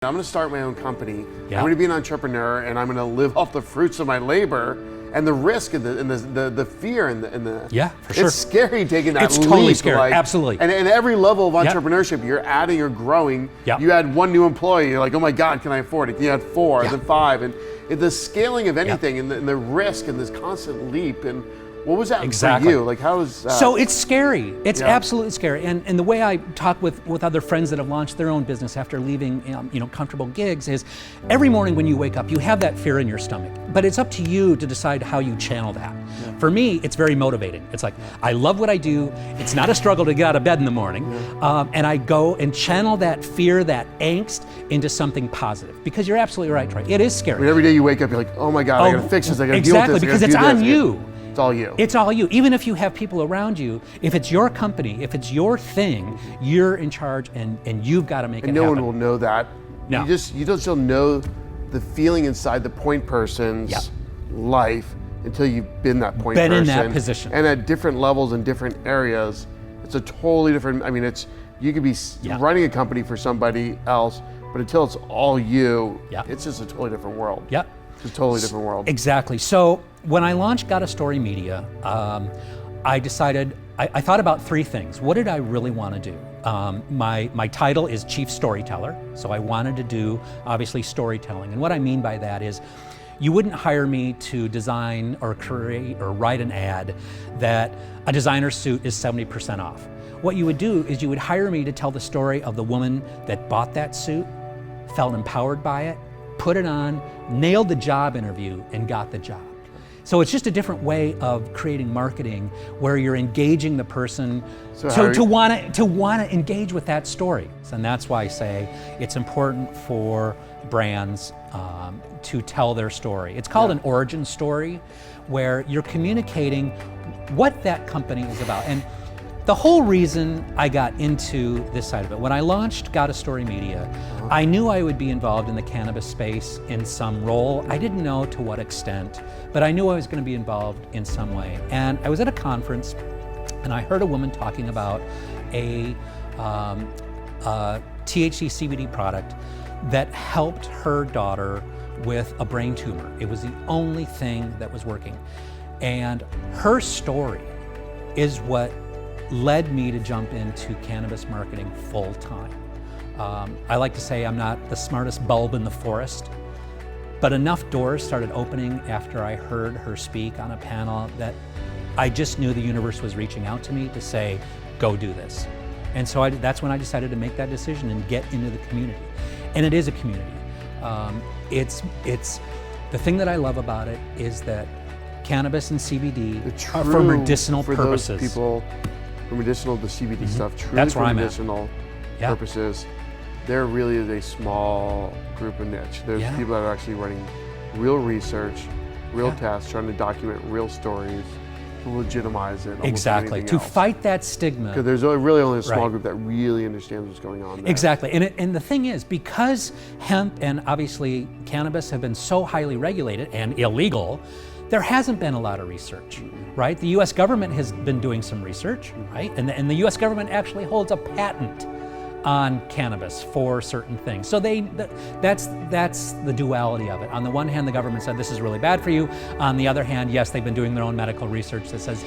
I'm going to start my own company. Yeah. I'm going to be an entrepreneur, and I'm going to live off the fruits of my labor. And the risk and the fear and the yeah, for sure. It's scary taking that It's leap. totally scary. Like, Absolutely. And every level of entrepreneurship, you're adding or growing. Yep. You add one new employee, you're like, oh my God, can I afford it? You add four, then five, and the scaling of anything and the risk and this constant leap. And what was that for you? Like, how was that? So it's scary. It's absolutely scary. And the way I talk with other friends that have launched their own business after leaving comfortable gigs is every morning when you wake up, you have that fear in your stomach. But it's up to you to decide how you channel that. Yeah. For me, it's very motivating. It's like, I love what I do. It's not a struggle to get out of bed in the morning. And I go and channel that fear, that angst into something positive. Because you're absolutely right, Troy. It is scary. I mean, every day you wake up, you're like, oh my God, I gotta fix this, I gotta deal with this. Exactly, because it's on you. It's all you. It's all you. Even if you have people around you, if it's your company, if it's your thing, you're in charge and you've got to make it happen. And no one will know that. No. You just don't know the feeling inside the point person's life until you've been that point person. Been in that position. And at different levels in different areas, it's a totally different, I mean, you could be running a company for somebody else, but until it's all you, it's just a totally different world. Yeah. It's a totally different world. Exactly. So when I launched Got a Story Media, I decided, I thought about three things. What did I really want to do? My title is Chief Storyteller, so I wanted to do, obviously, storytelling. And what I mean by that is, you wouldn't hire me to design or create or write an ad that a designer suit is 70% off. What you would do is you would hire me to tell the story of the woman that bought that suit, felt empowered by it, put it on, nailed the job interview, and got the job. So it's just a different way of creating marketing where you're engaging the person to want to engage with that story. And that's why I say it's important for brands to tell their story. It's called an origin story, where you're communicating what that company is about. And the whole reason I got into this side of it, when I launched Got a Story Media, I knew I would be involved in the cannabis space in some role. I didn't know to what extent, but I knew I was going to be involved in some way. And I was at a conference, and I heard a woman talking about a THC CBD product that helped her daughter with a brain tumor. It was the only thing that was working. And her story is what led me to jump into cannabis marketing full time. I like to say I'm not the smartest bulb in the forest, but enough doors started opening after I heard her speak on a panel that I just knew the universe was reaching out to me to say, go do this. And so that's when I decided to make that decision and get into the community. And it is a community. It's the thing that I love about it is that cannabis and CBD are for medicinal purposes. Those people, for medicinal, the CBD stuff, truly That's for where medicinal purposes, there really is a small group of niche. There's people that are actually running real research, real tests, trying to document real stories, to legitimize it. Exactly, to fight that stigma. Because there's really only a small group that really understands what's going on there. Exactly, and the thing is, because hemp and obviously cannabis have been so highly regulated and illegal, there hasn't been a lot of research, right? The US government has been doing some research, right? And the US government actually holds a patent on cannabis for certain things. So that's the duality of it. On the one hand, the government said this is really bad for you. On the other hand, yes, they've been doing their own medical research that says